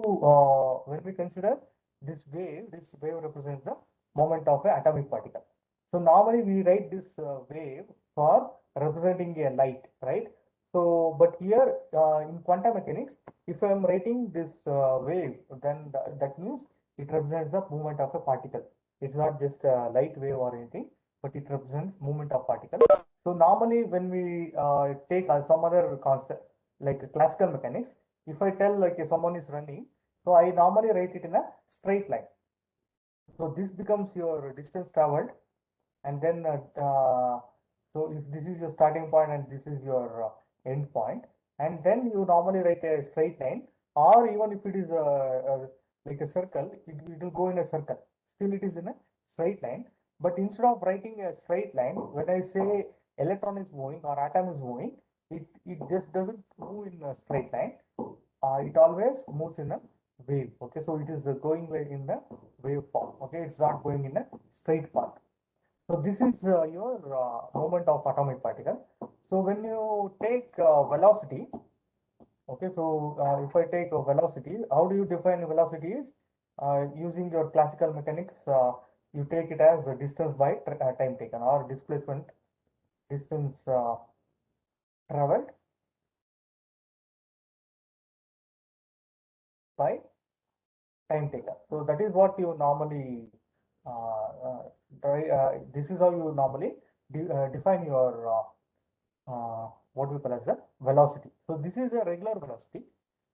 when we consider this wave represents the moment of an atomic particle. So normally we write this wave for representing a light, right? So, but here in quantum mechanics, if I am writing this wave, then that means it represents the movement of a particle. It's not just a light wave or anything, but it represents movement of particle. So normally when we take some other concept like classical mechanics, if I tell like someone is running, so I normally write it in a straight line. So this becomes your distance traveled, and then so if this is your starting point and this is your end point, and then you normally write a straight line, or even if it is like a circle, it will go in a circle. Still, it is in a straight line. But instead of writing a straight line, when I say electron is moving or atom is moving, it just doesn't move in a straight line. It always moves in a wave. Okay, so it is going in the wave form. Okay, it's not going in a straight path. So this is your moment of atomic particle. So when you take velocity, okay, so if I take velocity, how do you define velocity is using your classical mechanics, you take it as a distance by time taken or displacement distance traveled by time taken. So that is what you normally, this is how you normally define your what we call as the velocity. So this is a regular velocity,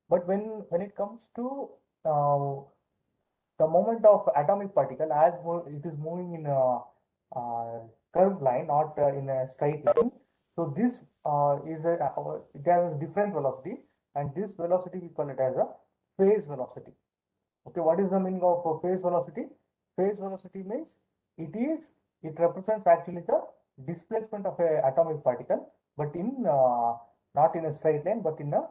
but when it comes to uh, the moment of atomic particle, as it is moving in a curved line, not in a straight line. So this it has a different velocity, and this velocity we call it as a phase velocity. Okay, what is the meaning of phase velocity? Phase velocity means it represents actually the displacement of a atomic particle, but in not in a straight line, but in a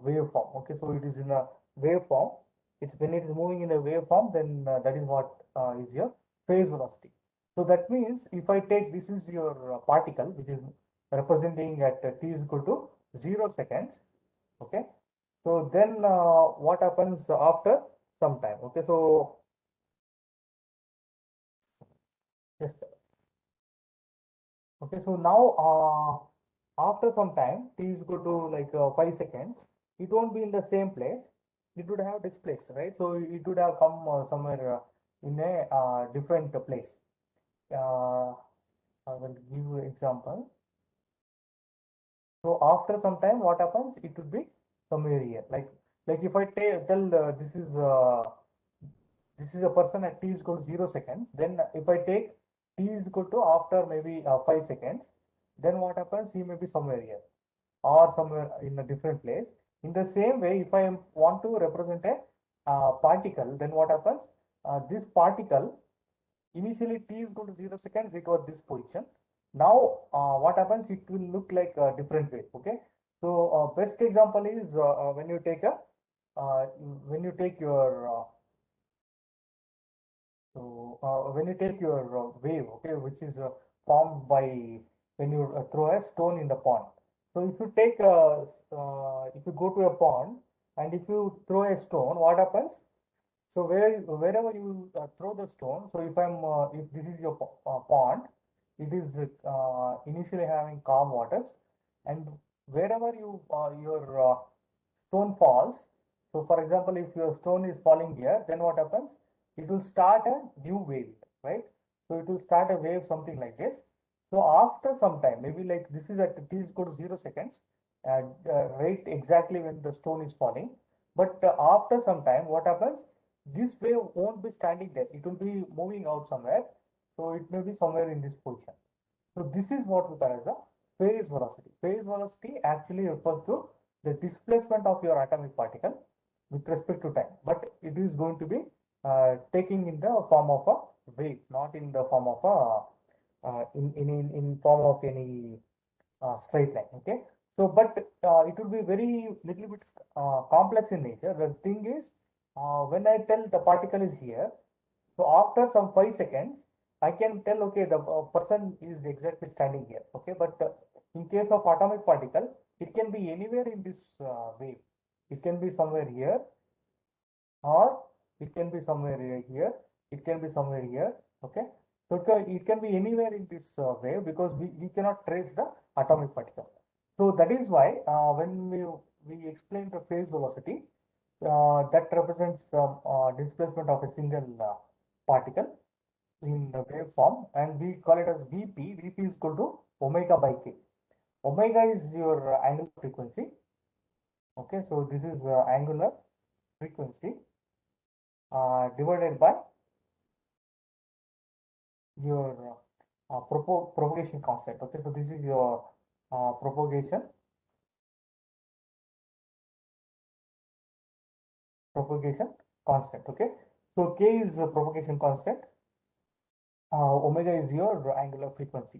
wave form. Okay, so it is in a wave form. It's when it is moving in a wave form, then that is what is your phase velocity. So that means if I take this is your particle, which is representing at t is equal to 0 seconds. Okay, so then what happens after some time? Okay, so just okay, so now after some time t is equal to like 5 seconds, it won't be in the same place. It would have displaced, right? So it would have come somewhere in a different place. uh, I will give you an example. So after some time, what happens? It would be somewhere here. Like if I tell this is a person at t is equal to 0 seconds. Then if I take t is equal to after maybe 5 seconds, then what happens? He may be somewhere here or somewhere in a different place. In the same way, if I want to represent a particle, then what happens? This particle initially t is equal to 0 seconds, it was this position. Now what happens? It will look like a different way. Okay, so best example is when you take a when you take your when you take your wave, okay, which is formed by when you throw a stone in the pond. So if you take if you go to a pond and if you throw a stone, what happens? So wherever you throw the stone, so if this is your pond, it is initially having calm waters, and wherever your stone falls. So for example, if your stone is falling here, then what happens? It will start a new wave, right? So it will start a wave something like this. So after some time, maybe like this is at t is equal to 0 seconds, right exactly when the stone is falling. But after some time, what happens? This wave won't be standing there. It will be moving out somewhere. So it may be somewhere in this position. So this is what we call as the phase velocity. Phase velocity actually refers to the displacement of your atomic particle with respect to time, but it is going to be taking in the form of a wave, not in the form of a in form of any straight line. Okay, so but it would be very little bit complex in nature. The thing is, when I tell the particle is here, so after some 5 seconds, I can tell, okay, the person is exactly standing here. Okay, but in case of atomic particle, it can be anywhere in this wave. It can be somewhere here, or it can be somewhere here, it can be somewhere here, okay. So it can be anywhere in this wave because we cannot trace the atomic particle. So that is why when we explain the phase velocity, that represents the displacement of a single particle in the wave form, and we call it as Vp. Vp is equal to omega by k. Omega is your angular frequency. Okay, so this is angular frequency divided by your propagation constant. Okay, so this is your propagation constant. Okay, so k is propagation constant. Omega is your angular frequency.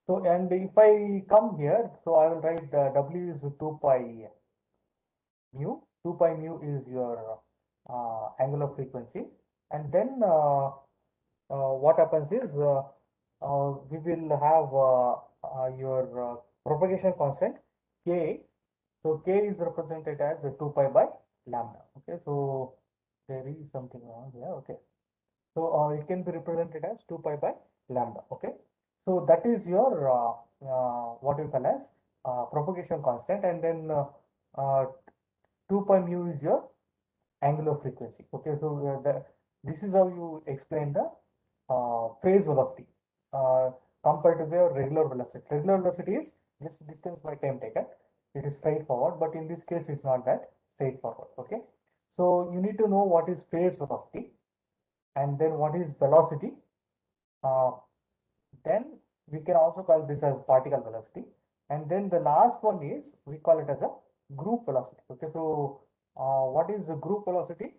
So, and if I come here, so I will write W is 2 pi mu. 2 pi mu is your angular frequency. And then what happens is we will have your propagation constant K. So K is represented as 2 pi by lambda. Okay, so there is something wrong here. Okay, so it can be represented as 2 pi by lambda. Okay, so that is your what you call as propagation constant, and then uh, 2 pi mu is your angular frequency. Okay, so this is how you explain the phase velocity uh, compared to the regular velocity. Regular velocity is just distance by time taken. It is straightforward, but in this case, it's not that straightforward. Okay, so you need to know what is phase velocity and then what is velocity. Uh, then we can also call this as particle velocity. And then the last one is we call it as a group velocity. Okay, so what is the group velocity?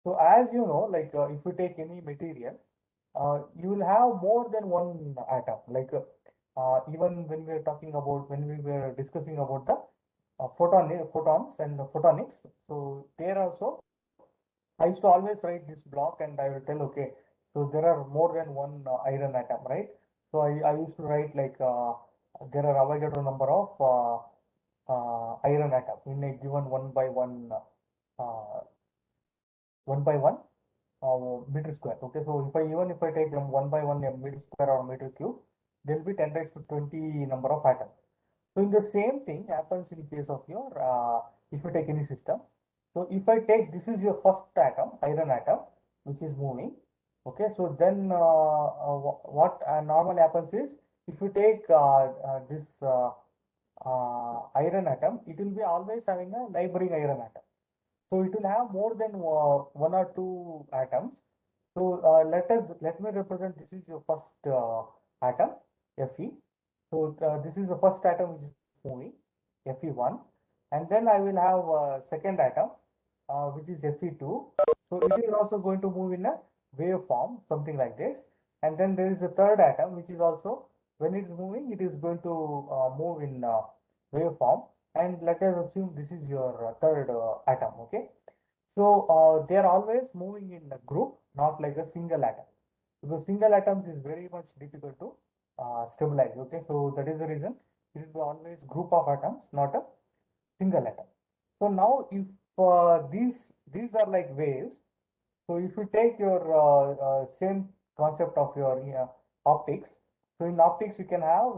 So as you know, like if you take any material, you will have more than one atom. Like even when we are talking about, when we were discussing about the photons and the photonics, so there also I used to always write this block and I will tell, okay, so there are more than one iron atom, right? So I used to write like there are Avogadro number of iron atom in a given uh, one by one meter square. Okay, so if I even if I take them one by one meter square or meter cube, there will be 10 raised to 20 number of atoms. So in the same thing happens in case of your if you take any system. So if I take this is your first atom, iron atom, which is moving. Okay, so then what normally happens is if you take this iron atom, it will be always having a neighboring iron atom. So it will have more than one or two atoms. So let me represent this is your first atom Fe. So this is the first atom which is moving Fe1, and then I will have second atom which is Fe2. So it is also going to move in a wave form, something like this. And then there is a third atom which is also when it is moving, it is going to move in wave form. And let us assume this is your third atom. Okay, so they are always moving in a group, not like a single atom. Because single atoms is very much difficult to stabilize. Okay, so that is the reason it is always group of atoms, not a single atom. So now if these are like waves, so if you take your same concept of your optics, so in optics you can have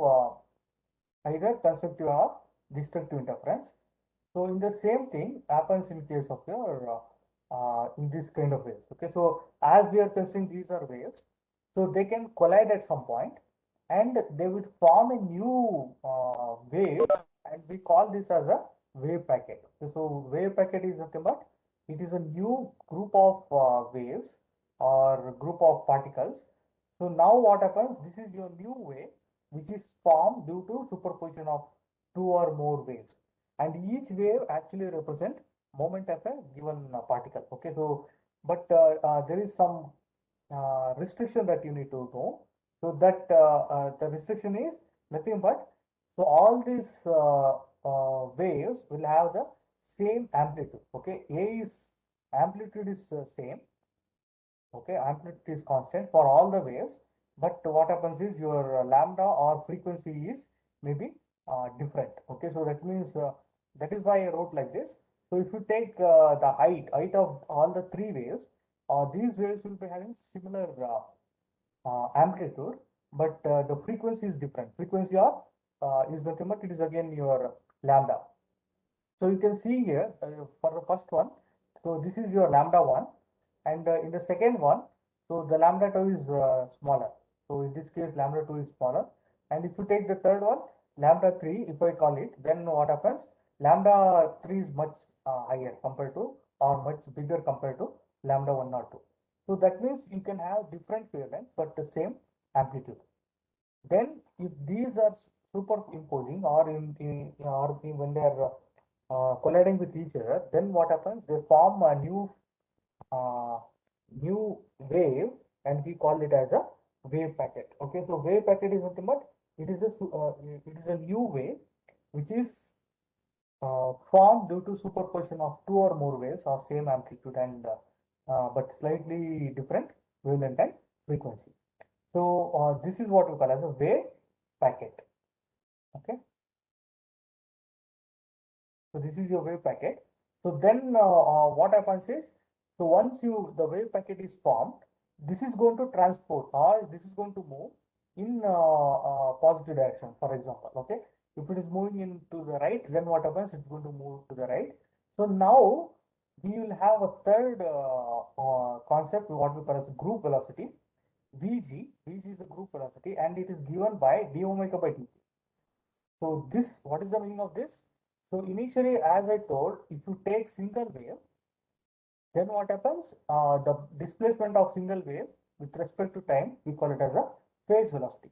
either constructive or destructive interference. So in the same thing happens in case of your in this kind of waves. Okay, so as we are considering these are waves, so they can collide at some point, and they would form a new wave, and we call this as a wave packet. So wave packet is nothing but it is a new group of waves or group of particles. So now what happens? This is your new wave, which is formed due to superposition of two or more waves, and each wave actually represent moment of a given particle. Okay, so but there is some restriction that you need to know. So that the restriction is nothing but so all these waves will have the same amplitude. Okay, A is amplitude is same. Okay, amplitude is constant for all the waves, but what happens is your lambda or frequency is maybe different. Okay, so that means that is why I wrote like this. So if you take the height of all the three waves, these waves will be having similar amplitude, but the frequency is different. Frequency of is nothing but it is again your lambda. So you can see here for the first one, so this is your lambda 1, and in the second one, so the lambda 2 is smaller. So in this case, lambda 2 is smaller. And if you take the third one, lambda 3, if I call it, then what happens? Lambda 3 is much higher compared to, or much bigger compared to lambda 1 or 2. So that means you can have different wavelength but the same amplitude. Then if these are superimposing or when they are colliding with each other, then what happens? They form a uh, new wave, and we call it as a wave packet. Okay, so wave packet is nothing but it is a new wave which is formed due to superposition of two or more waves of same amplitude and but slightly different wavelength and frequency. So this is what we call as a wave packet. Okay, so this is your wave packet. So then what happens is, so once the wave packet is formed, this is going to transport or this is going to move in positive direction, for example. Okay, if it is moving into the right, then what happens? It's going to move to the right. So now we will have a third concept, what we call as group velocity. Vg is the group velocity, and it is given by d omega by dt. So this, what is the meaning of this? So initially, as I told, if you take single wave, then what happens? The displacement of single wave with respect to time, we call it as a phase velocity.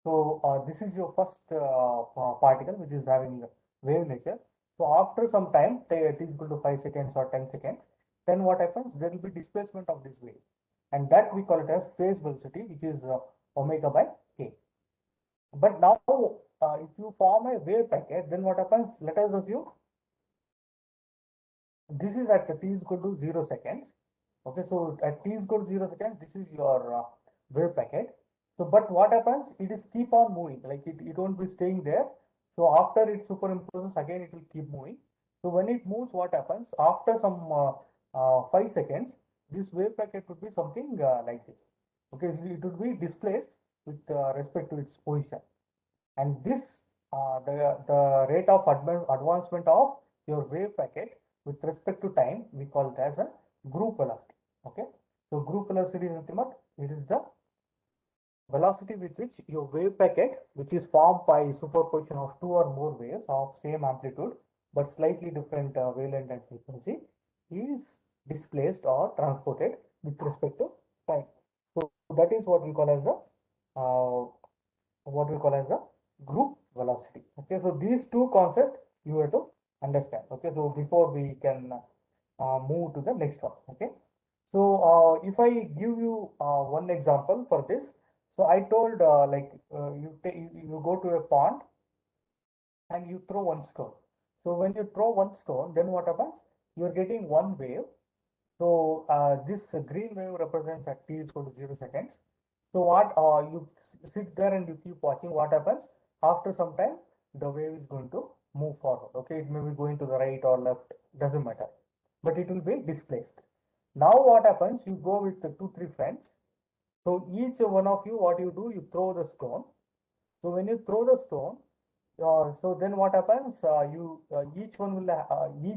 So this is your first particle which is having wave nature. So after some time, say it is equal to 5 seconds or 10 seconds, then what happens? There will be displacement of this wave, and that we call it as phase velocity, which is omega by k. But now, if you form a wave packet, then what happens? Let us assume this is at t is equal to 0 seconds. Okay, so at t is equal to 0 seconds, this is your wave packet. So, but what happens? It is keep on moving, like it won't be staying there. So after it superimposes, again it will keep moving. So when it moves, what happens? After some 5 seconds, this wave packet would be something like this. Okay, so it would be displaced with respect to its position. And this the rate of advancement of your wave packet with respect to time, we call it as a group velocity. Okay, so group velocity is nothing but it is the velocity with which your wave packet, which is formed by superposition of two or more waves of same amplitude but slightly different wavelength and frequency, is displaced or transported with respect to time. So that is uh, what we call as the group velocity. Okay, so these two concepts you have to understand. Okay, so before we can move to the next one. Okay, so if I give you one example for this, so I told you go to a pond and you throw one stone. So when you throw one stone, then what happens? You are getting one wave. So this green wave represents at t is equal to 0 seconds. So what you sit there and you keep watching what happens. After some time, the wave is going to move forward. Okay, it may be going to the right or left, doesn't matter, but it will be displaced. Now what happens? You go with the 2, 3 friends. So each one of you, what you do, you throw the stone. So when you throw the stone, so then what happens? You each one will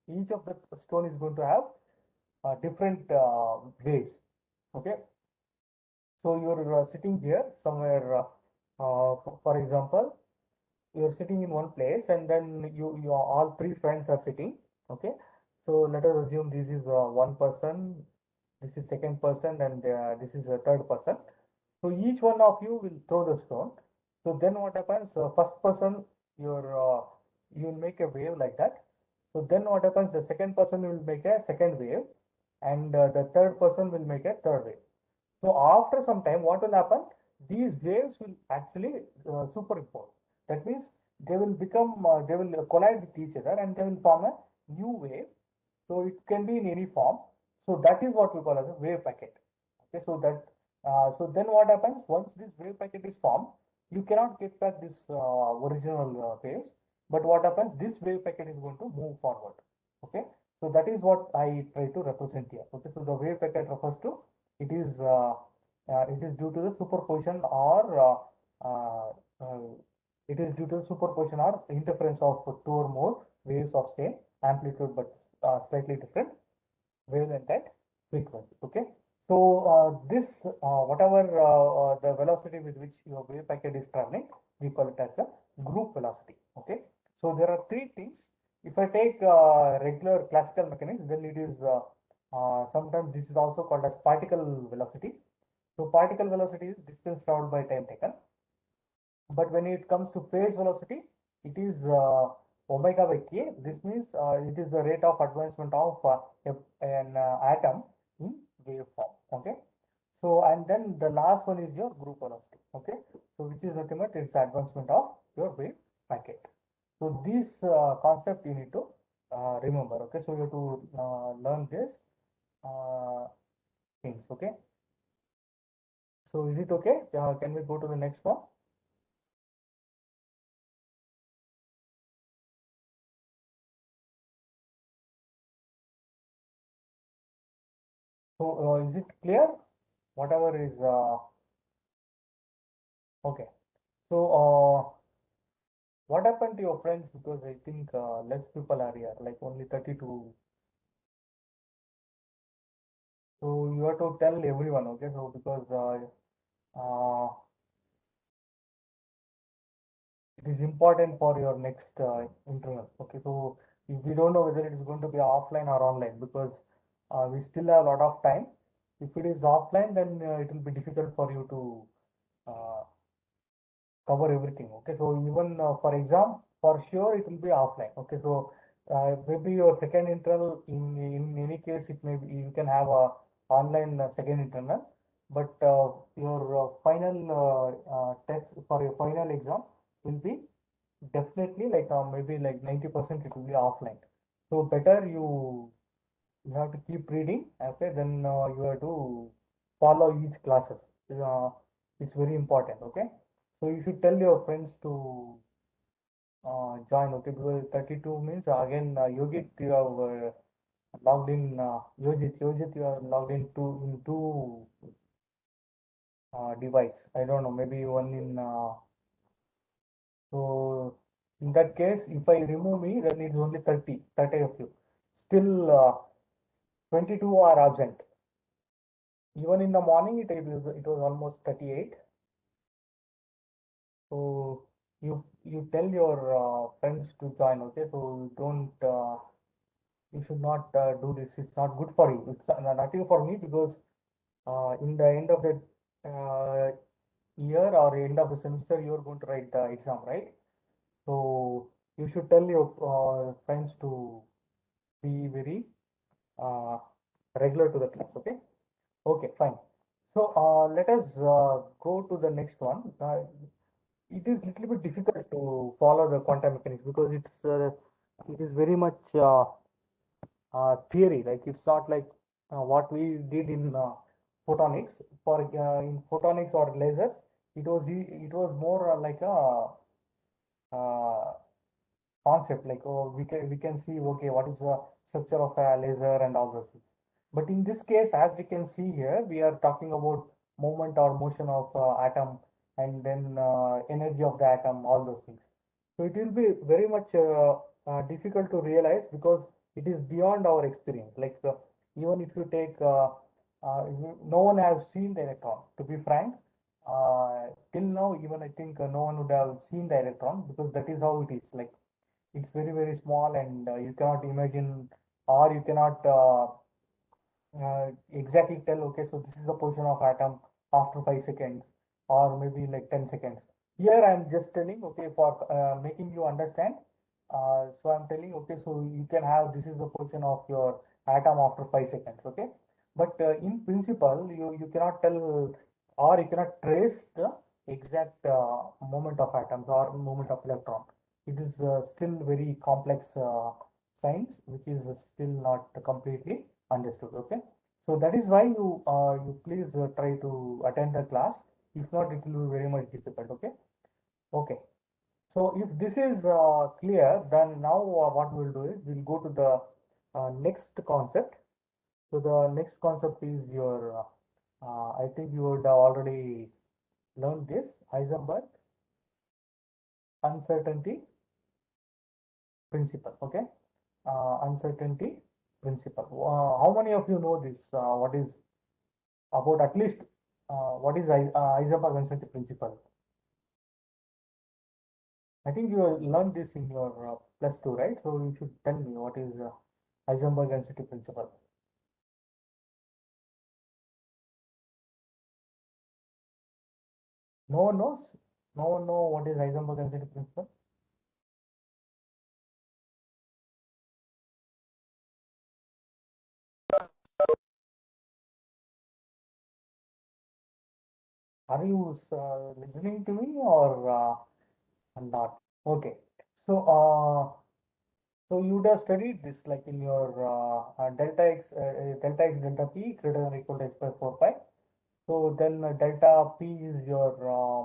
each of the stone is going to have different waves. Okay, so you're sitting here somewhere. For example, you're sitting in one place, and then you all three friends are sitting. Okay, so let us assume this is one person, this is second person, and this is a third person. So each one of you will throw the stone. So then what happens? First person, you will make a wave like that. So then what happens? The second person will make a second wave, and the third person will make a third wave. So after some time, what will happen? These waves will actually superimpose. That means they will collide with each other and they will form a new wave. So it can be in any form. So that is what we call as a wave packet. Okay, so then what happens? Once this wave packet is formed, you cannot get back this original waves. But what happens? This wave packet is going to move forward. So that is what I try to represent here. Okay, so the wave packet refers to it is due to the superposition uh, it is due to the superposition or interference of two or more waves of same amplitude but slightly different wavelength and frequency. Okay, so this whatever the velocity with which your wave packet is traveling, we call it as a group velocity. Okay, so there are three things. If I take regular classical mechanics, then it is sometimes this is also called as particle velocity. So particle velocity is distance traveled by time taken. But when it comes to phase velocity, it is omega by k. This means it is the rate of advancement of an atom in wave form. Okay. So and then the last one is your group velocity. Okay. So which is nothing but it's advancement of your wave packet. So this concept you need to remember. Okay. So you have to learn this uh, things. Okay. So is it okay? Can we go to the next one? So is it clear? Whatever is okay. So what happened to your friends? Because I think less people are here, like only 32. So you have to tell everyone, okay? So because it is important for your next internal. Okay, so if we don't know whether it is going to be offline or online, because we still have a lot of time. If it is offline, then it will be difficult for you to uh, cover everything. Okay, so even for exam, for sure it will be offline. Okay, so maybe your second internal in any case it may be you can have a online second internal, but your final test for your final exam will be definitely like maybe like 90% it will be offline. So better you have to keep reading. Okay, then you have to follow each classes. It's very important. Okay, so you should tell your friends to join. Okay, because 32 means again Yogit you have logged in. Yojit you are logged in two device. I don't know, maybe one in. So in that case, if I remove me, then it's only 30 of you. Still 22 are absent. Even in the morning, it was almost 38. So you tell your friends to join. Okay, so you don't you should not do this. It's not good for you. It's nothing for me because in the end of the uh, year or end of the semester, you're going to write the exam, right? So you should tell your friends to be very uh, regular to the class. Okay. Okay. Fine. So let us go to the next one. It is little bit difficult to follow the quantum mechanics because it is very much theory. Like it's not like what we did in photonics. For in photonics or lasers, it was more like a concept. Like oh, we can see okay what is the structure of a laser and all those things. But in this case, as we can see here, we are talking about movement or motion of atom and then energy of the atom, all those things. So it will be very much difficult to realize because it is beyond our experience. Like even if you take, no one has seen the electron. To be frank, till now, even I think no one would have seen the electron because that is how it is. Like it's very small and you cannot imagine or you cannot exactly tell, okay, so this is the position of atom after 5 seconds or maybe like 10 seconds. Here I'm just telling, okay, for making you understand. So I'm telling, okay, so you can have this is the position of your atom after 5 seconds, okay. But in principle, you cannot tell or you cannot trace the exact moment of atoms or moment of electron. It is still very complex science, which is still not completely understood. Okay, so that is why you please try to attend the class. If not, it will be very much difficult. Okay, okay. So if this is clear, then now what we'll do is we'll go to the next concept. So the next concept is your, I think you would have already learned this, Heisenberg uncertainty principle. Okay, uncertainty principle. How many of you know this? What is about at least what is Heisenberg uncertainty principle? I think you have learned this in your plus two, right? So you should tell me what is Heisenberg uncertainty principle. No one knows. No one know what is Heisenberg uncertainty principle. Are you listening to me or not? Okay. So so you would have studied this like in your delta x delta p greater than or equal to h by 4 pi. So then delta p is your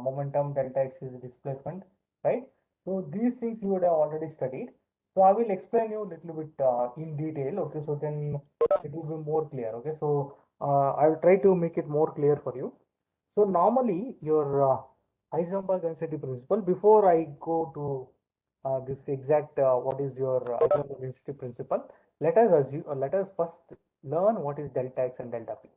momentum, delta x is displacement, right? So these things you would have already studied. So I will explain you a little bit in detail. Okay, so then it will be more clear. Okay, so I will try to make it more clear for you. So normally your Heisenberg density principle. Before I go to this exact what is your Heisenberg density principle, let us assume, let us first learn what is delta x and delta p.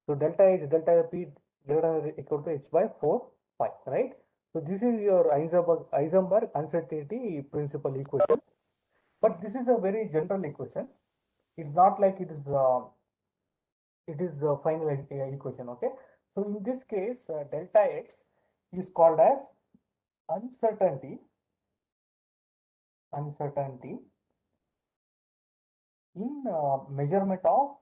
So delta H, delta P greater than or equal to h by 4 pi, right? So this is your Heisenberg uncertainty principle equation. But this is a very general equation. It's not like it is a final equation, okay? So in this case, delta x is called as uncertainty, uncertainty in measurement of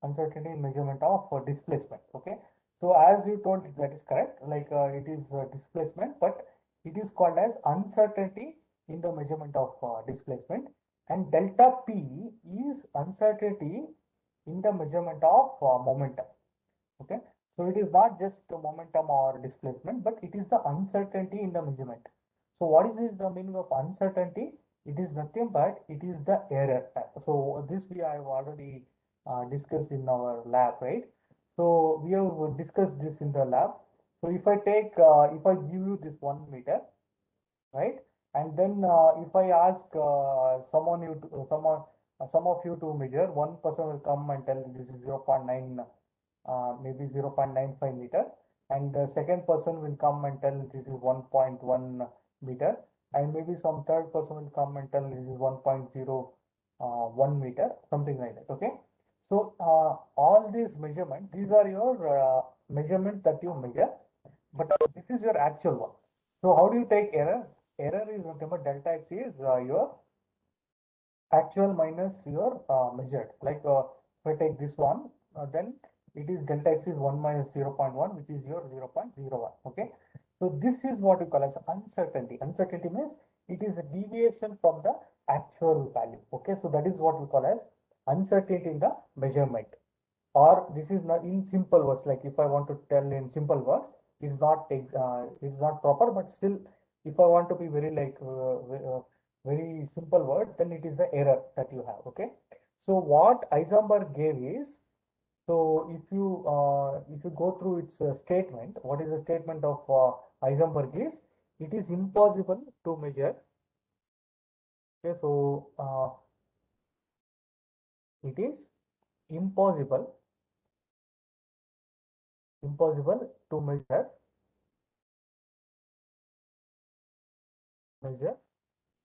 uncertainty in measurement of displacement. Okay, so as you told, that is correct, like it is displacement, but it is called as uncertainty in the measurement of displacement, and delta p is uncertainty in the measurement of momentum. Okay, so it is not just the momentum or displacement, but it is the uncertainty in the measurement. So what is the meaning of uncertainty? It is nothing but it is the error. So this we have already discussed in our lab, right? So we have discussed this in the lab. So if I take, if I give you this 1 meter, right? And then if I ask some of you to measure, one person will come and tell this is 0.9, maybe 0.95 meter, and the second person will come and tell this is 1.1 meter, and maybe some third person will come and tell this is 1.01 meter, something like that. Okay. So all these measurements, these are your measurements that you measure, but this is your actual one. So how do you take error? Error is nothing but delta x is your actual minus your measured. Like if I take this one, then it is delta x is 1 minus 0.1, which is your 0.01. Okay. So this is what you call as uncertainty. Uncertainty means it is a deviation from the actual value. Okay. So that is what we call as uncertainty in the measurement. Or this is not in simple words, like if I want to tell in simple words, it's not proper, but still if I want to be very like very simple word, then it is the error that you have. Okay, so what Heisenberg gave is, so if you go through its statement, what is the statement of Heisenberg is, it is impossible to measure. Okay, so it is impossible to measure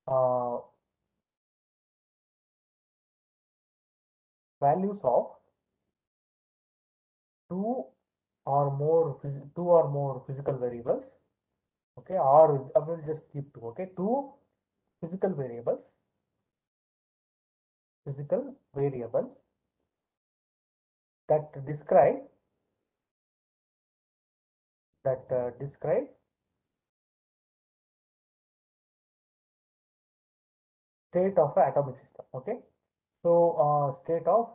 uh, values of two two or more physical variables. Okay, or I will just keep two. Okay, two physical variables, physical variables that describe state of an atomic system. Okay, so state of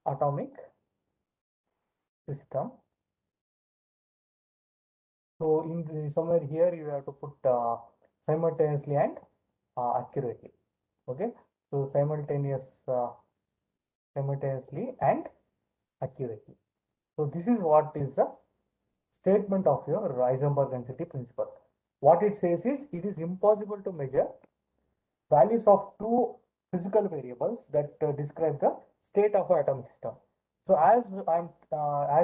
atomic system So somewhere here you have to put simultaneously and accurately. Okay. So simultaneously and accurately. So this is what is the statement of your Heisenberg density principle. What it says is it is impossible to measure values of two physical variables that describe the state of an atomic system. So as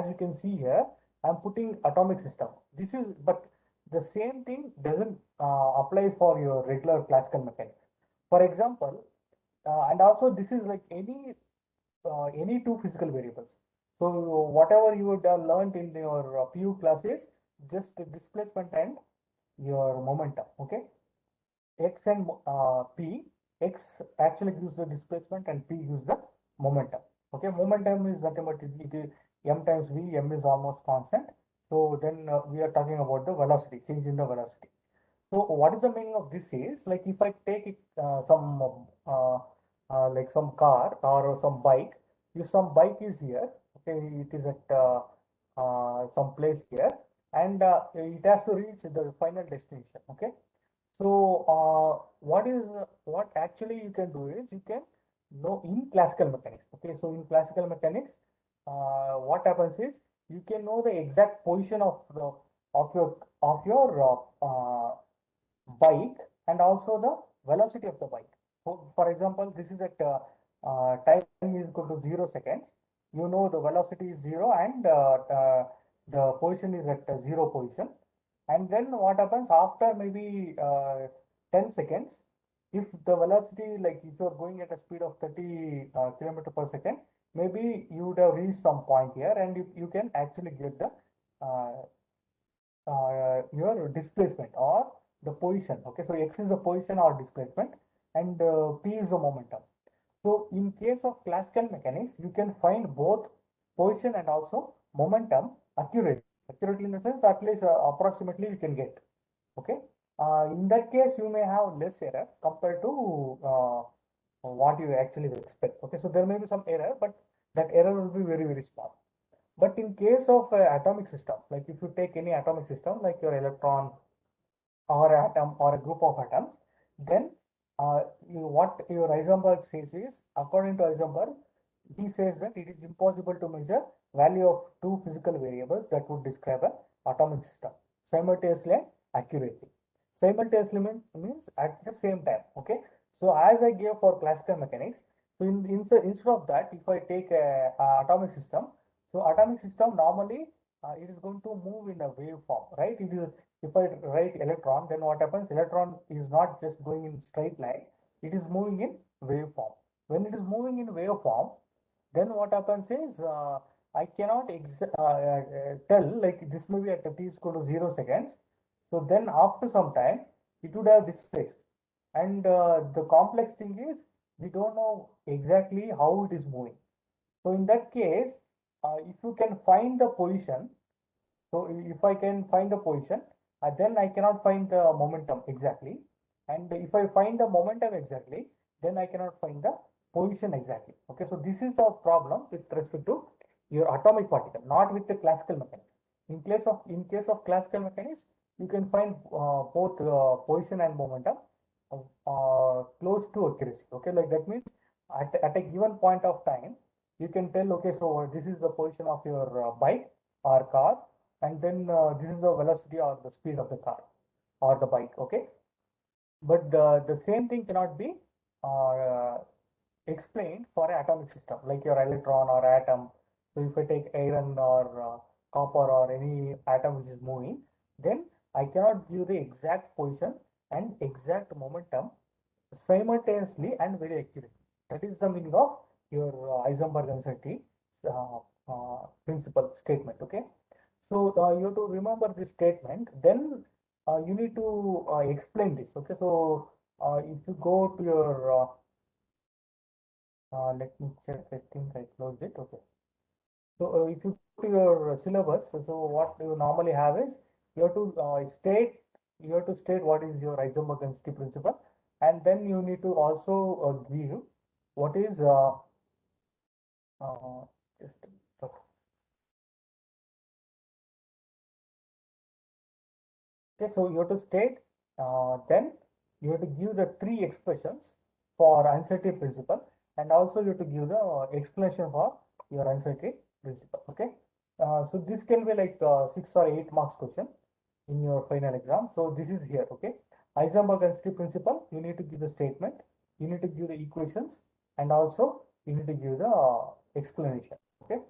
you can see here, I'm putting atomic system. This is but the same thing doesn't apply for your regular classical mechanics. For example, and also this is like any two physical variables. So whatever you would have learned in your PU classes, just the displacement and your momentum. Okay, x and p. X actually gives the displacement and p gives the momentum. Okay, momentum is nothing but it is m times v. M is almost constant. So then we are talking about the velocity, change in the velocity. So what is the meaning of this is like if I take it, like some car or some bike, if some bike is here, okay, it is at some place here, and it has to reach the final destination. Okay, so what actually you can do is you can know in classical mechanics. Okay, so in classical mechanics, what happens is you can know the exact position of the of your bike and also the velocity of the bike. So, for example, this is at time is equal to 0 seconds. You know the velocity is zero and the position is at zero position. And then what happens after maybe 10 seconds, if the velocity, like if you're going at a speed of 30 kilometer per second, maybe you would have reached some point here and you can actually get the uh, your displacement or the position. Okay, so x is the position or displacement and p is the momentum. So in case of classical mechanics, you can find both position and also momentum accurately in the sense at least approximately you can get. Okay, in that case you may have less error compared to what you actually expect. Okay, so there may be some error, but that error will be very small. But in case of atomic system, like if you take any atomic system, like your electron or atom or a group of atoms, then what your Heisenberg says is, according to Heisenberg, he says that it is impossible to measure value of two physical variables that would describe an atomic system simultaneously and accurately. Simultaneously means at the same time. Okay. So as I gave for classical mechanics, so instead of that, if I take a atomic system, so atomic system normally it is going to move in a wave form, right? It is if I write electron, then what happens? Electron is not just going in straight line; it is moving in wave form. When it is moving in wave form, then what happens is I cannot tell like this may be at t is equal to 0 seconds. So then after some time, it would have displaced. And the complex thing is we don't know exactly how it is moving. So in that case, if you can find the position, so if I can find the position, then I cannot find the momentum exactly. And if I find the momentum exactly, then I cannot find the position exactly. Okay, so this is the problem with respect to your atomic particle, not with the classical mechanics. In case of classical mechanics, you can find both position and momentum close to accuracy. Okay, like that means at a given point of time, you can tell, okay, so this is the position of your bike or car, and then this is the velocity or the speed of the car or the bike. Okay, but the same thing cannot be uh, explained for an atomic system like your electron or atom. So if I take iron or copper or any atom which is moving, then I cannot give the exact position and exact momentum simultaneously and very accurately. That is the meaning of your Heisenberg uncertainty principle statement. Okay, so you have to remember this statement. Then you need to explain this. Okay, so if you go to your let me check. I think I closed it. Okay. So if you go to your syllabus, so what you normally have is you have to state what is your Heisenberg density principle, and then you need to also give what is uh, just Okay, so you have to state, then you have to give the three expressions for uncertainty principle, and also you have to give the explanation for your uncertainty principle. Okay, so this can be like 6 or 8 marks question in your final exam. So this is here. Okay, Heisenberg uncertainty principle. You need to give the statement. You need to give the equations, and also you need to give the explanation. Okay,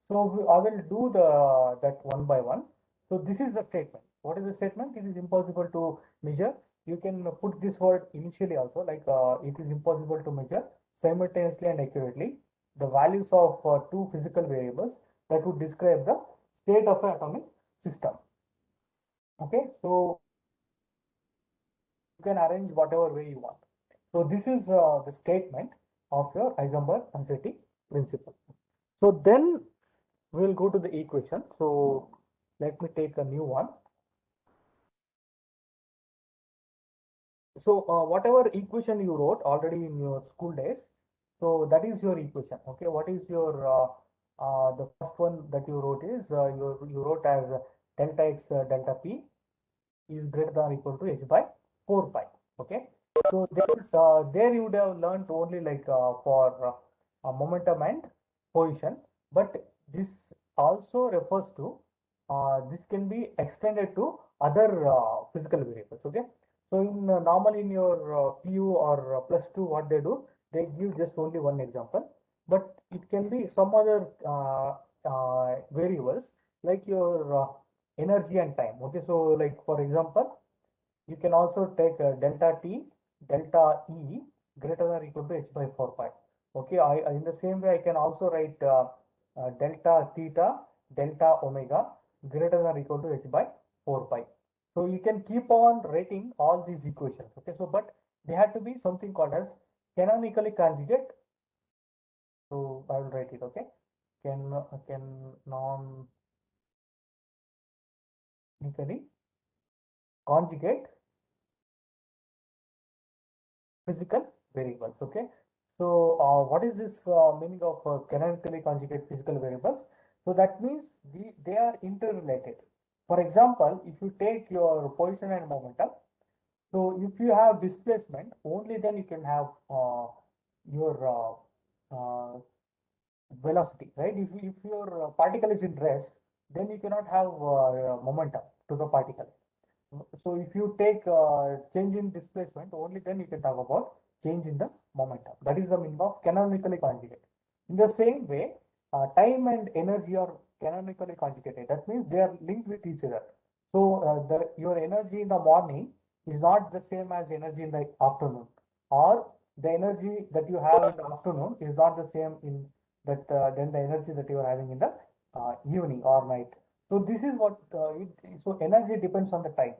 so I will do that one by one. So this is the statement. What is the statement? It is impossible to measure. You can put this word initially also, like it is impossible to measure simultaneously and accurately the values of two physical variables that would describe the state of an atomic system. Okay, so you can arrange whatever way you want. So this is the statement of your Heisenberg uncertainty principle. So then we will go to the equation. So let me take a new one. So whatever equation you wrote already in your school days, so that is your equation. Okay, what is your the first one that you wrote is you wrote as delta x delta p is greater than or equal to h by 4 pi. Okay, so there you would have learned only like for momentum and position, but this also refers to this can be extended to other physical variables. Okay, so in normally in your PU or plus 2, what they do, they give just only one example, but it can be some other variables like your energy and time. Okay, so like for example, you can also take delta T, delta E greater than or equal to h by 4 pi. Okay, in the same way I can also write delta theta, delta omega greater than or equal to h by 4 pi. So you can keep on writing all these equations. Okay, so but they have to be something called as canonically conjugate. So I will write it. Okay, canonically conjugate physical variables. Okay, so what is this meaning of canonically conjugate physical variables? So that means they are interrelated. For example, if you take your position and momentum, so if you have displacement, only then you can have your velocity, right? If your particle is in rest, then you cannot have momentum to the particle. So if you take change in displacement, only then you can talk about change in the momentum. That is the meaning of canonically conjugate. In the same way, time and energy are canonically conjugated. That means they are linked with each other. So your energy in the morning is not the same as energy in the afternoon, or the energy that you have in the afternoon is not the same in that than the energy that you are having in the evening or night. So this is what so energy depends on the time.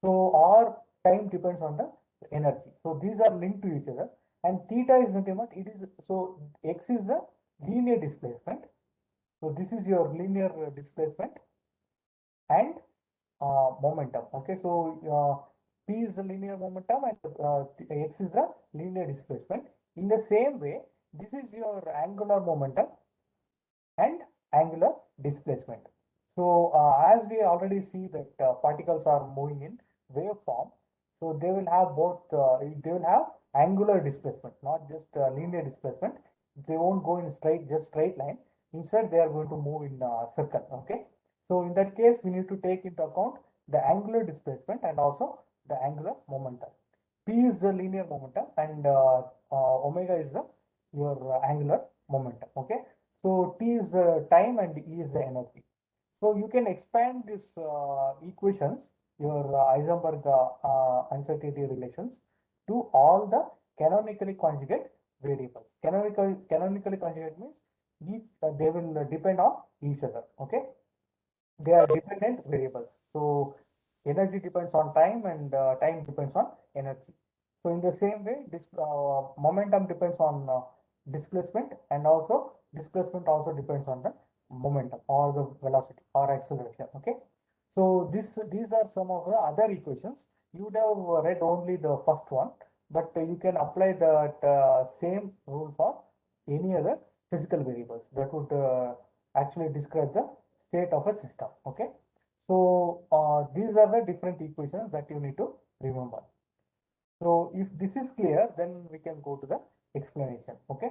So our time depends on the energy. So these are linked to each other. And theta is nothing but it is so x is the linear displacement. So this is your linear displacement and momentum. Okay, so p is the linear momentum and x is the linear displacement. In the same way, this is your angular momentum and angular displacement. So as we already see that particles are moving in waveform, so they will have both, they will have angular displacement, not just linear displacement. They won't go in just straight line. Instead, they are going to move in circle. Okay. So in that case, we need to take into account the angular displacement and also the angular momentum. P is the linear momentum and omega is the your angular momentum. Okay. So T is the time and E is the energy. So you can expand this equations, your Heisenberg uncertainty relations, to all the canonically conjugate variables. Canonically conjugate means they will depend on each other. Okay, they are dependent variables. So energy depends on time and time depends on energy. So in the same way, this momentum depends on displacement, and also displacement also depends on the momentum or the velocity or acceleration. Okay. So these are some of the other equations. You would have read only the first one, but you can apply that same rule for any other physical variables that would actually describe the state of a system. Okay. So these are the different equations that you need to remember. So if this is clear, then we can go to the explanation. Okay.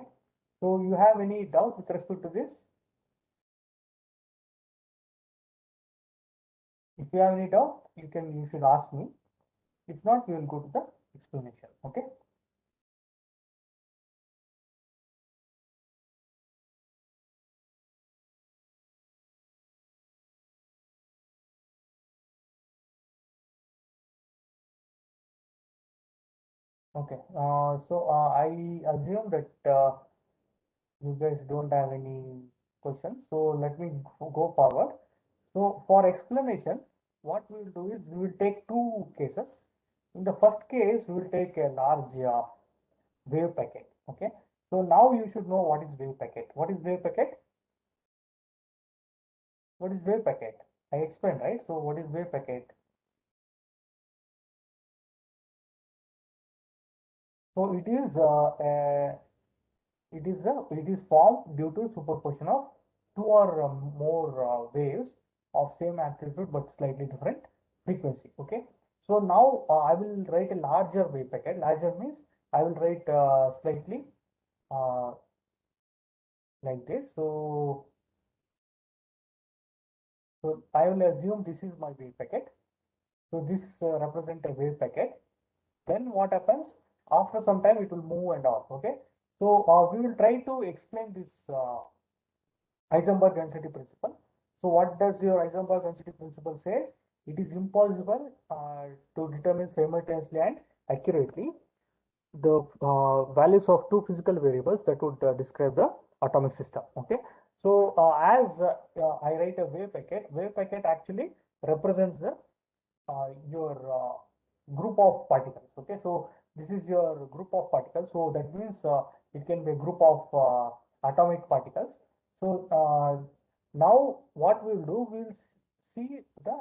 So you have any doubt with respect to this? If you have any doubt, you should ask me. If not, we will go to the explanation. Okay. Okay. I assume that you guys don't have any questions. So let me go forward. So for explanation, what we will do is we will take two cases. In the first case, we will take a large wave packet. Okay. So now you should know what is wave packet. What is wave packet? What is wave packet? I explained, right? So what is wave packet? So it is formed due to superposition of two or more waves of same amplitude but slightly different frequency. Okay. So now I will write a larger wave packet. Larger means I will write slightly uh, like this. So I will assume this is my wave packet. So this represent a wave packet. Then what happens? After some time, it will move and all. Okay. So we will try to explain this Heisenberg density principle. So what does your Heisenberg density principle says? It is impossible to determine simultaneously and accurately the values of two physical variables that would describe the atomic system. Okay. So as I write a wave packet actually represents the your group of particles. Okay, so this is your group of particles. So that means it can be a group of atomic particles. So now what we'll do, we'll see the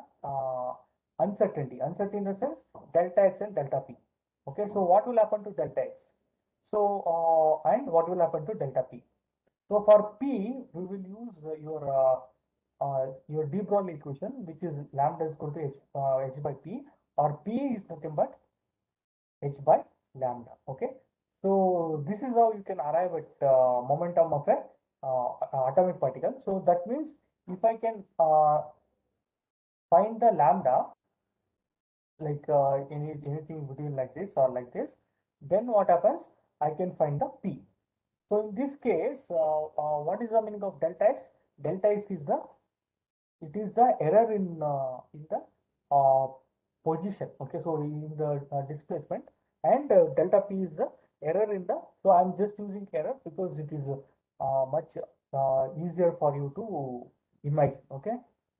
uncertainty. Uncertainty in the sense delta x and delta p. Okay, so what will happen to delta x? So and what will happen to delta p? So for P, we will use your de Broglie equation, which is lambda is equal to h by P, or P is nothing but h by lambda. Okay. So this is how you can arrive at momentum of a atomic particle. So that means if I can find the lambda, like anything between like this or like this, then what happens? I can find the P. So in this case, what is the meaning of delta x? Delta x is the error in the uh, position. Okay, so in the displacement, and delta p is the error in the. So I'm just using error because it is much easier for you to imagine. Okay,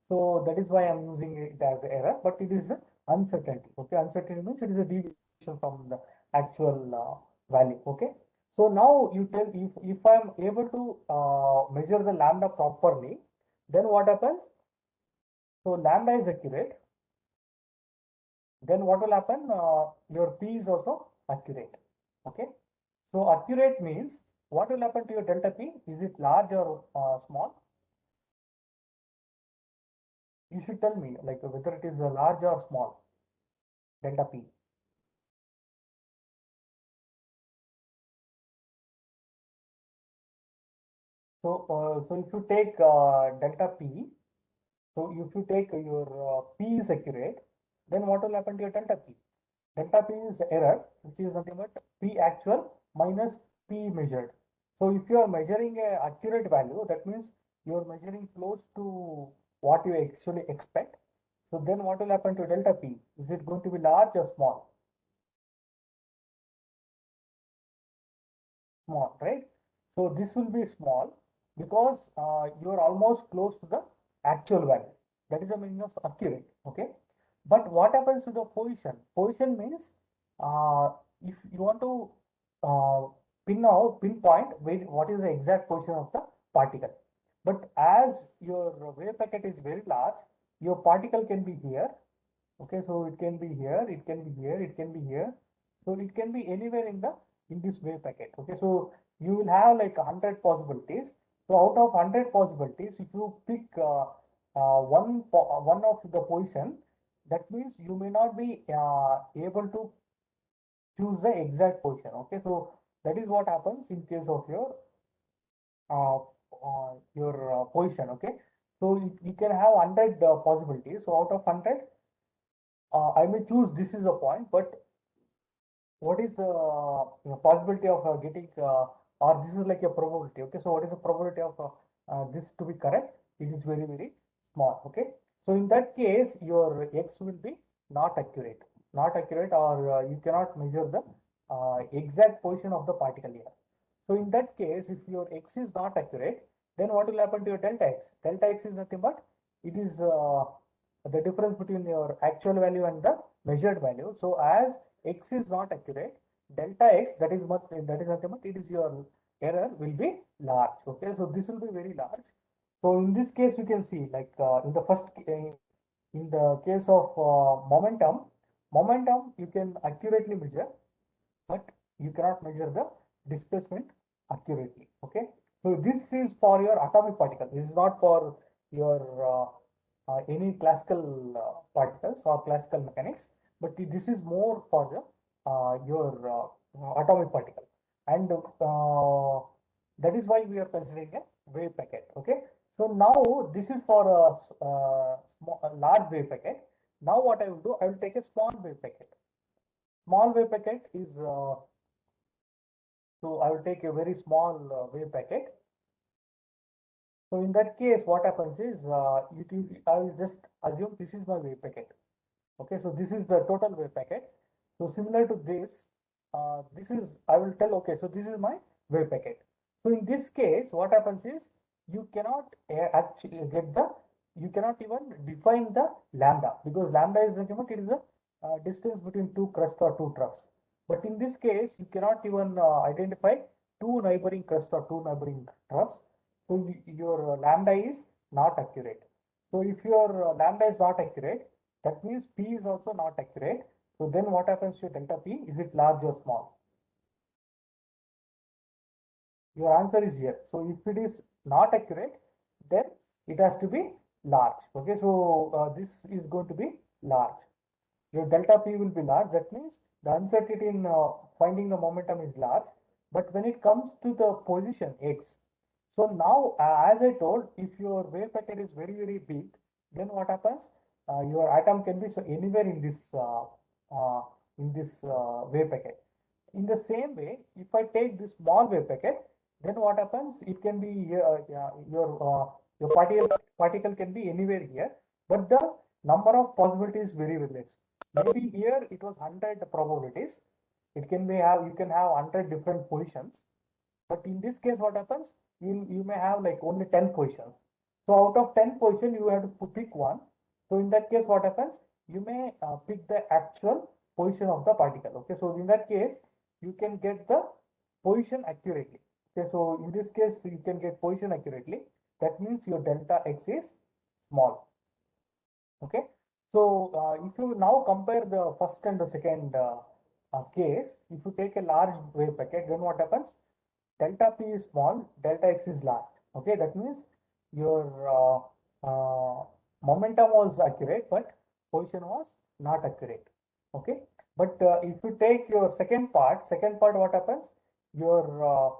so that is why I'm using it as error, but it is uncertainty. Okay, uncertainty means it is a deviation from the actual value. Okay. So now you tell, if I'm able to measure the lambda properly, then what happens? So lambda is accurate. Then what will happen? Your P is also accurate. Okay. So accurate means what will happen to your delta P? Is it large or small? You should tell me like whether it is a large or small delta P. So if you take delta P, so if you take your P is accurate, then what will happen to your delta P? Delta P is error, which is nothing but P actual minus P measured. So if you are measuring a accurate value, that means you are measuring close to what you actually expect. So then what will happen to delta P? Is it going to be large or small? Small, right? So this will be small because you are almost close to the actual value. That is the meaning of accurate. Okay. But what happens to the position? Position means if you want to uh, pinpoint what is the exact position of the particle. But as your wave packet is very large, your particle can be here. Okay, so it can be here, it can be here, it can be here. So it can be anywhere in this wave packet. Okay, so you will have like 100 possibilities. So out of 100 possibilities, if you pick one of the position, that means you may not be able to choose the exact position. Okay, so that is what happens in case of your position. Okay, so you can have 100 possibilities. So out of 100, I may choose this is a point, but what is the possibility of getting or this is like a probability. Okay, so what is the probability of this to be correct? It is very very small. Okay, so in that case your x will be not accurate, or you cannot measure the exact position of the particle here. So in that case, if your x is not accurate, then what will happen to your delta x? Delta x is nothing but it is the difference between your actual value and the measured value. So as x is not accurate, delta x, that is nothing but it is your error will be large. Okay, so this will be very large. So in this case, you can see like in the case of momentum you can accurately measure, but you cannot measure the displacement accurately. Okay, so this is for your atomic particle. This is not for your any classical particles or classical mechanics, but this is more for the your atomic particle, and that is why we are considering a wave packet. Okay, so now this is for a large wave packet. Now what I will do, I will take a small wave packet. Small wave packet is so I will take a very small wave packet. So in that case, what happens is I will just assume this is my wave packet. Okay, so this is the total wave packet. So similar to this, this is I will tell. Okay, so this is my wave packet. So in this case, what happens is you cannot actually get the you cannot even define the lambda, because lambda is the it is the distance between two crusts or two troughs. But in this case, you cannot even identify two neighboring crusts or two neighboring troughs. So your lambda is not accurate. So if your lambda is not accurate, that means P is also not accurate. So then what happens to delta P? Is it large or small? Your answer is here. So if it is not accurate, then it has to be large. Okay, so this is going to be large. Your delta P will be large. That means the uncertainty in finding the momentum is large. But when it comes to the position x, so now as I told, if your wave packet is very very big, then what happens? Your atom can be so anywhere uh, in this wave packet. In the same way, if I take this small wave packet, then what happens? It can be your particle can be anywhere here, but the number of possibilities is very very less. Maybe here it was 100 probabilities. It can be have you can have 100 different positions, but in this case, what happens? You may have like only 10 positions. So out of 10 positions, you have to pick one. So in that case, what happens? You may pick the actual position of the particle. Okay, so in that case, you can get the position accurately. Okay, so in this case, you can get position accurately. That means your delta x is small. Okay, so if you now compare the first and the second case, if you take a large wave packet, then what happens? Delta P is small, delta X is large. Okay, that means your momentum was accurate, but position was not accurate. Okay, but if you take your second part what happens? Your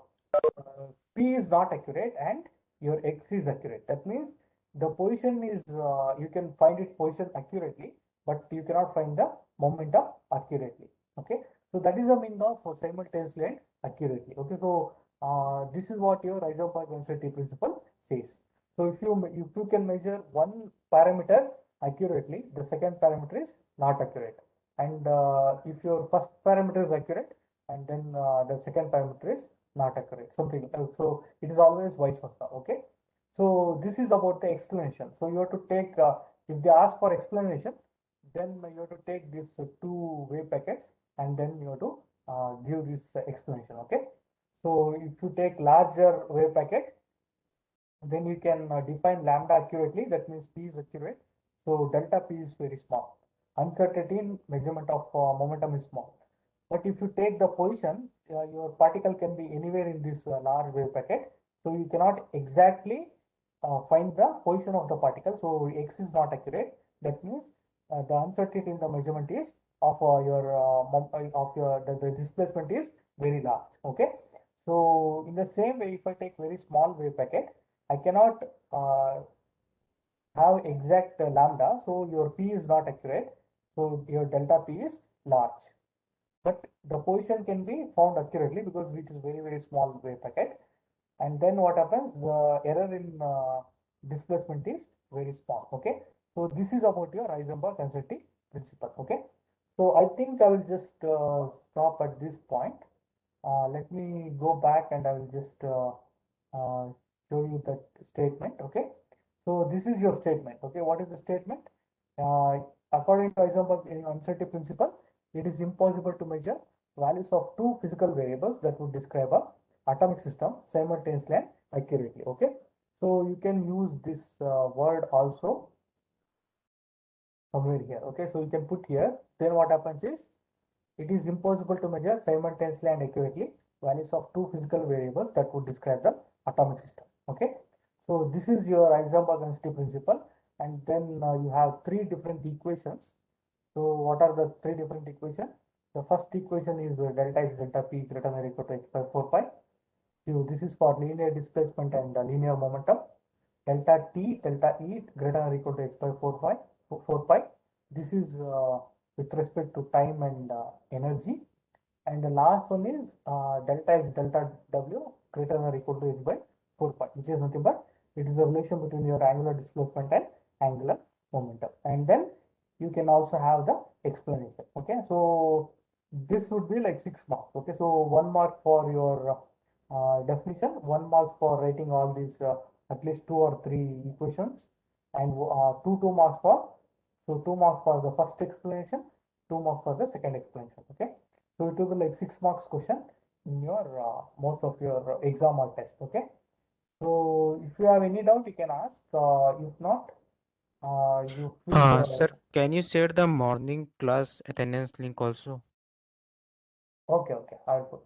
P is not accurate and your X is accurate. That means the position is you can find it position accurately, but you cannot find the momentum accurately. Okay, so that is the meaning of simultaneously and accurately. Okay, so this is what your Heisenberg uncertainty principle says. So if you can measure one parameter accurately, the second parameter is not accurate. And if your first parameter is accurate, and then the second parameter is not accurate, something. So it is always vice versa. Okay. So this is about the explanation. So you have to take if they ask for explanation, then you have to take these two wave packets and then you have to give this explanation. Okay. So if you take larger wave packet, then you can define lambda accurately. That means P is accurate. So delta P is very small. Uncertainty in measurement of momentum is small. But if you take the position, your particle can be anywhere in this large wave packet. So you cannot exactly find the position of the particle. So x is not accurate. That means the uncertainty in the measurement is of the displacement is very large. Okay. So in the same way, if I take very small wave packet, I cannot have exact lambda. So your p is not accurate. So your delta p is large. But the position can be found accurately because it is very small wave packet. And then what happens? The error in displacement is very small. Okay. So this is about your Heisenberg uncertainty principle. Okay. So I think I will just stop at this point. Let me go back and I will just show you that statement. Okay. So this is your statement. Okay. What is the statement? Uh, According to Heisenberg uncertainty principle, it is impossible to measure values of two physical variables that would describe a atomic system simultaneously and accurately. Okay. So you can use this word also somewhere here. Okay. So you can put here. Then what happens is it is impossible to measure simultaneously and accurately values of two physical variables that would describe the atomic system. Okay. So this is your Heisenberg uncertainty principle. And then you have three different equations. So what are the three different equations? The first equation is delta x delta p greater than or equal to x by 4 pi. So this is for linear displacement and linear momentum. Delta t delta e greater than or equal to x by 4 pi. This is with respect to time and energy. And the last one is delta x delta w greater than or equal to h by 4 pi, which is nothing but it is a relation between your angular displacement and angular momentum. And then you can also have the explanation. Okay, so this would be like 6 marks. Okay, so 1 mark for your definition, 1 marks for writing all these at least two or three equations, and two marks for, so 2 marks for the first explanation, 2 marks for the second explanation. Okay, so it will be like 6 marks question in your most of your exam or test. Okay, so if you have any doubt, you can ask. If not, you feel Sir, can you share the morning class attendance link also? okay. Okay, I'll put.